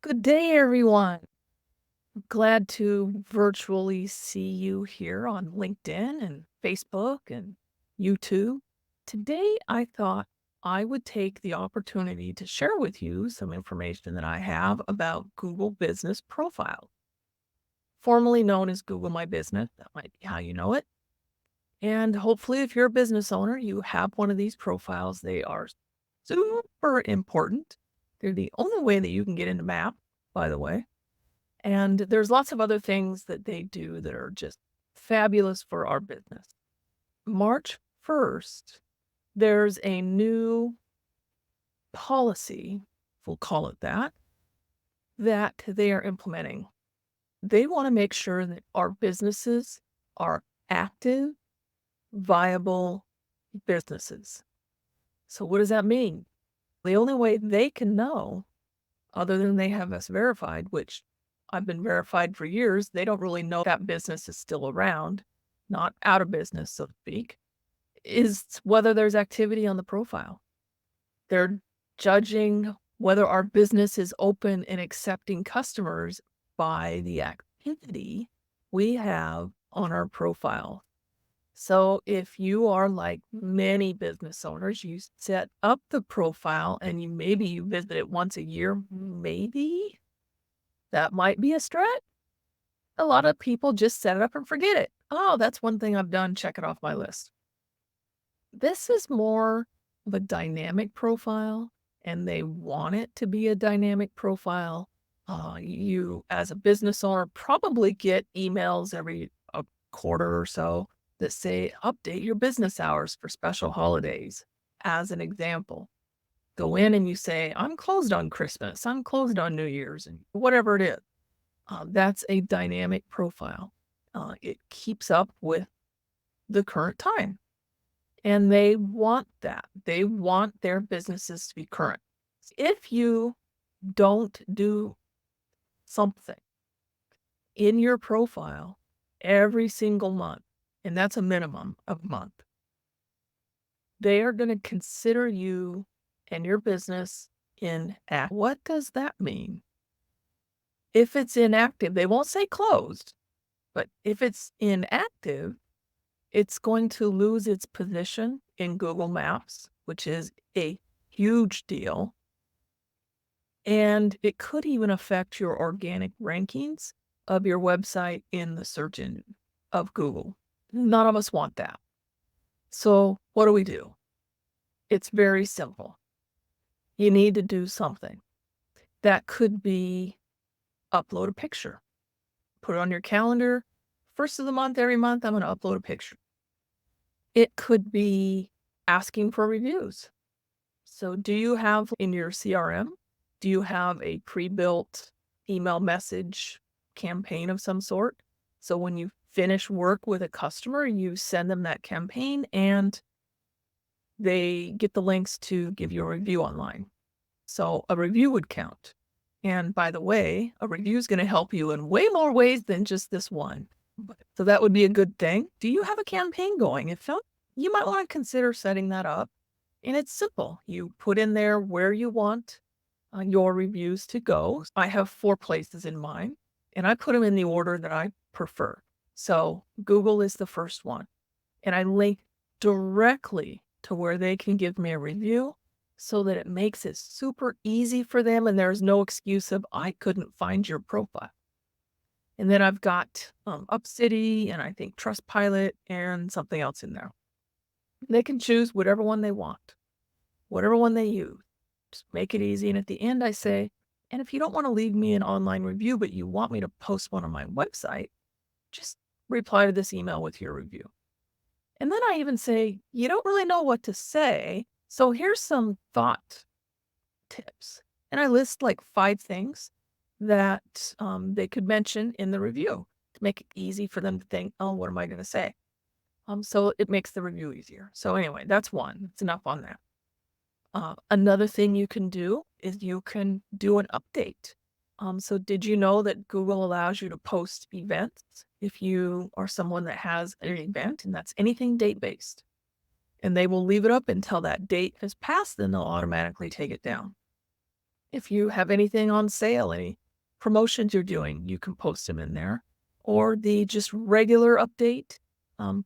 Good day, everyone. Glad to virtually see you here on LinkedIn and Facebook and YouTube. Today, I thought I would take the opportunity to share with you some information that I have about Google Business Profile, formerly known as Google My Business. That might be how you know it. And hopefully, if you're a business owner, you have one of these profiles. They are super important. They're the only way that you can get into Map, by the way. And there's lots of other things that they do that are just fabulous for our business. March 1st, there's a new policy, we'll call it that they are implementing. They want to make sure that our businesses are active, viable businesses. So what does that mean? The only way they can know, other than they have us verified, which I've been verified for years, they don't really know that business is still around, not out of business, so to speak, is whether there's activity on the profile. They're judging whether our business is open and accepting customers by the activity we have on our profile. So if you are like many business owners, you set up the profile and you visit it once a year, maybe that might be a stretch. A lot of people just set it up and forget it. Oh, that's one thing I've done. Check it off my list. This is more of a dynamic profile, and they want it to be a dynamic profile. You, as a business owner, probably get emails every a quarter or so that say, update your business hours for special holidays, as an example. Go in and you say, I'm closed on Christmas, I'm closed on New Year's, and whatever it is. That's a dynamic profile. It keeps up with the current time. And they want that. They want their businesses to be current. If you don't do something in your profile every single month, and that's a minimum of a month, they are going to consider you and your business inactive. What does that mean? If it's inactive, they won't say closed, but if it's inactive, it's going to lose its position in Google Maps, which is a huge deal. And it could even affect your organic rankings of your website in the search engine of Google. None of us want that. So what do? It's very simple. You need to do something. That could be upload a picture. Put it on your calendar. First of the month, every month, I'm going to upload a picture. It could be asking for reviews. So do you have in your CRM, do you have a pre-built email message campaign of some sort? So when you finish work with a customer, you send them that campaign and they get the links to give you a review online. So a review would count. And by the way, a review is going to help you in way more ways than just this one. So that would be a good thing. Do you have a campaign going? If so, you might want to consider setting that up. And it's simple. You put in there where you want your reviews to go. I have 4 places in mind, and I put them in the order that I prefer. So Google is the first one. And I link directly to where they can give me a review so that it makes it super easy for them and there's no excuse of, I couldn't find your profile. And then I've got UpCity and I think Trustpilot and something else in there. They can choose whatever one they want, whatever one they use. Just make it easy. And at the end, I say, and if you don't want to leave me an online review, but you want me to post one on my website, just reply to this email with your review. And then I even say, you don't really know what to say. So here's some thought tips. And I list like 5 things that they could mention in the review to make it easy for them to think, oh, what am I going to say? So it makes the review easier. So anyway, that's one. It's enough on that. Another thing you can do is you can do an update. So did you know that Google allows you to post events if you are someone that has an event, and that's anything date-based? And they will leave it up until that date has passed, then they'll automatically take it down. If you have anything on sale, any promotions you're doing, you can post them in there. Or the just regular update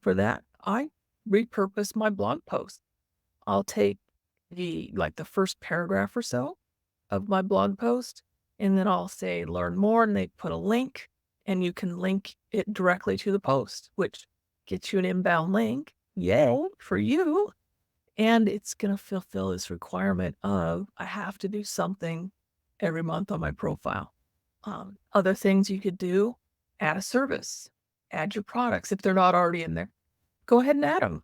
for that, I repurpose my blog post. I'll take the first paragraph or so of my blog post, and then I'll say learn more, and they put a link, and you can link it directly to the post, which gets you an inbound link. Yay for you. And it's going to fulfill this requirement of I have to do something every month on my profile. Other things you could do, add a service, add your products if they're not already in there. Go ahead and add them.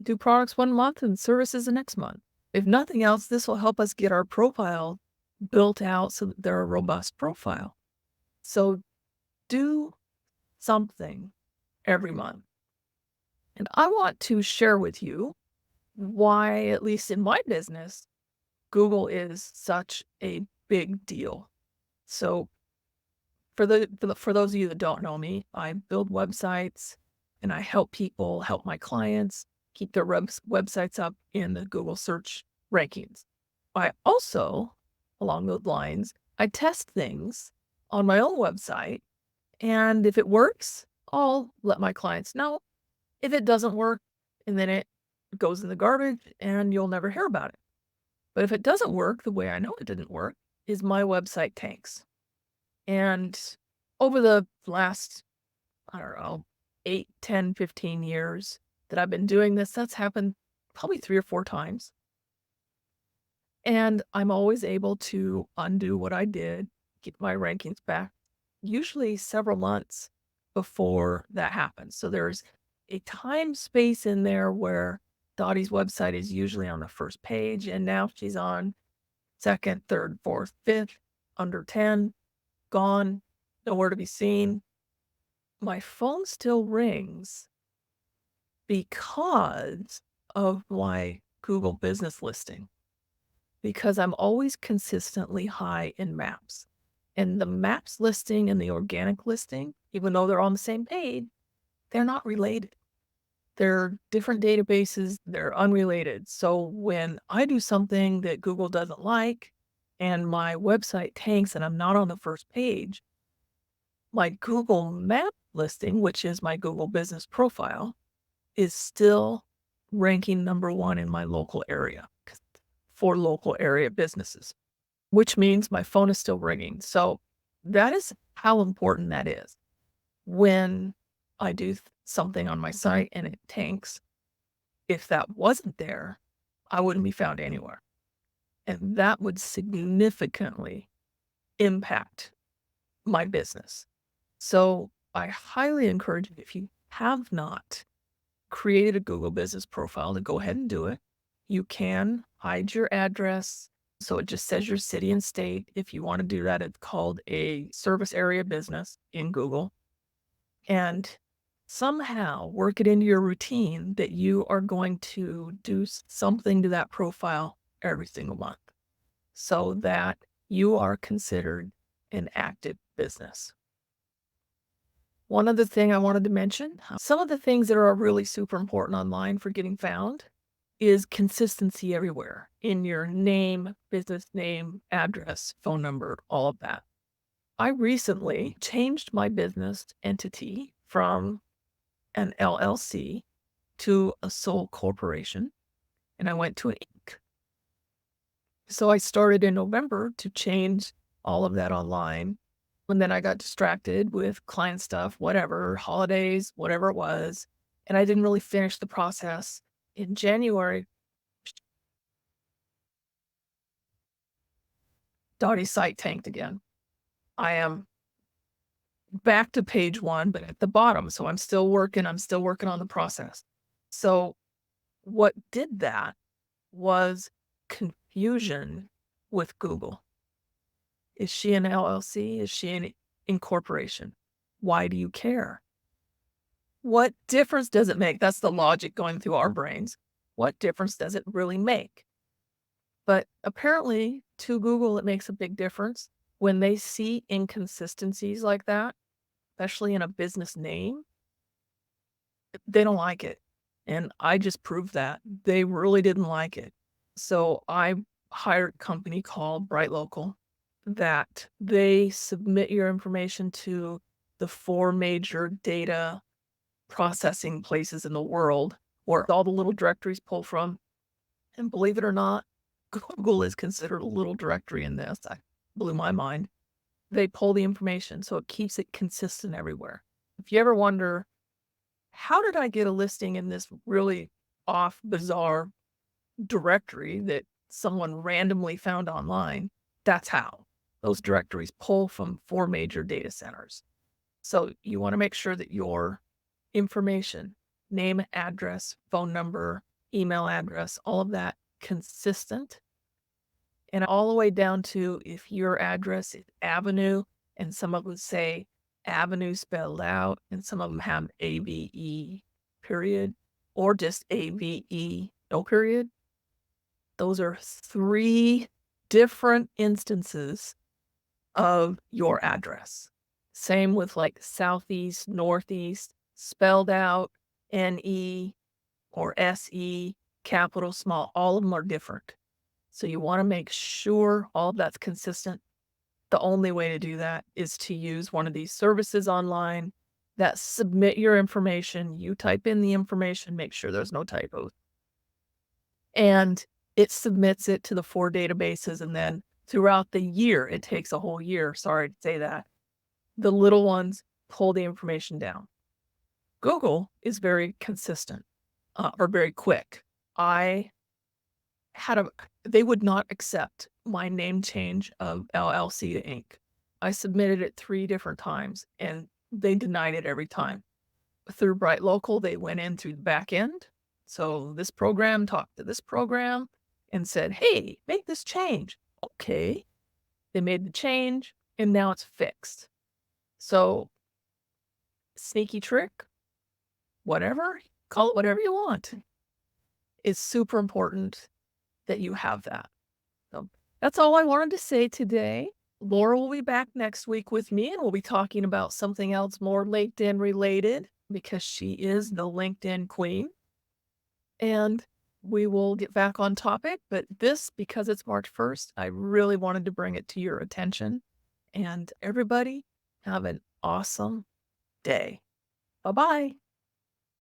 Do products one month and services the next month. If nothing else, this will help us get our profile built out so that they're a robust profile. So do something every month. And I want to share with you why, at least in my business, Google is such a big deal. So for those of you that don't know me, I build websites and I help people, help my clients keep their websites up in the Google search rankings. I also, along those lines, I test things on my own website, and if it works, I'll let my clients know. If it doesn't work, and then it goes in the garbage and you'll never hear about it. But if it doesn't work the way I know it didn't work, is my website tanks. And over the last, I don't know, 8, 10, 15 years that I've been doing this, that's happened probably 3 or 4 times. And I'm always able to undo what I did, get my rankings back, usually several months before that happens. So there's a time space in there where Dottie's website is usually on the first page, and now she's on second, third, fourth, fifth, under 10, gone, nowhere to be seen. My phone still rings because of my Google business listing, because I'm always consistently high in maps. And the maps listing and the organic listing, even though they're on the same page, they're not related. They're different databases, they're unrelated. So when I do something that Google doesn't like and my website tanks and I'm not on the first page, my Google map listing, which is my Google business profile, is still ranking number 1 in my local area for local area businesses, which means my phone is still ringing. So that is how important that is. When I do something on my site and it tanks, if that wasn't there, I wouldn't be found anywhere. And that would significantly impact my business. So I highly encourage you, if you have not created a Google business profile, to go ahead and do it. You can hide your address. So it just says your city and state. If you want to do that, it's called a service area business in Google. And somehow work it into your routine that you are going to do something to that profile every single month so that you are considered an active business. One other thing I wanted to mention, some of the things that are really super important online for getting found is consistency everywhere in your name, business name, address, phone number, all of that. I recently changed my business entity from an LLC to a sole corporation, and I went to an Inc. So I started in November to change all of that online. And then I got distracted with client stuff, whatever, holidays, whatever it was. And I didn't really finish the process. In January, Dottie's site tanked again. I am back to page 1, but at the bottom. So I'm still working. I'm still working on the process. So what did that was confusion with Google. Is she an LLC? Is she an incorporation? Why do you care? What difference does it make? That's the logic going through our brains. What difference does it really make? But apparently, to Google, it makes a big difference. When they see inconsistencies like that, especially in a business name, they don't like it. And I just proved that. They really didn't like it. So I hired a company called Bright Local that they submit your information to the 4 major data processing places in the world where all the little directories pull from. And believe it or not, Google is considered a little directory in this. That blew my mind. They pull the information, so it keeps it consistent everywhere. If you ever wonder, how did I get a listing in this really off, bizarre directory that someone randomly found online? That's how. Those directories pull from 4 major data centers. So you want to make sure that your information, name, address, phone number, email address, all of that consistent, and all the way down to if your address is Avenue and some of them say Avenue spelled out and some of them have AVE period or just AVE no period. Those are 3 different instances of your address. Same with like southeast, northeast, spelled out NE or SE, capital, small, all of them are different. So you want to make sure all of that's consistent. The only way to do that is to use one of these services online that submit your information. You type in the information, make sure there's no typos, and it submits it to the 4 databases. And then throughout the year, it takes a whole year. Sorry to say that. The little ones pull the information down. Google is very consistent or very quick. I had a they would not accept my name change of LLC to Inc. I submitted it 3 different times, and they denied it every time. Through Bright Local, they went in through the back end. So this program talked to this program and said, "Hey, make this change." Okay. They made the change, and now it's fixed. So, sneaky trick, whatever, call it whatever you want. It's super important that you have that. So that's all I wanted to say today. Laura will be back next week with me, and we'll be talking about something else more LinkedIn related because she is the LinkedIn queen. And we will get back on topic. But this, because it's March 1st, I really wanted to bring it to your attention. And everybody, have an awesome day. Bye bye.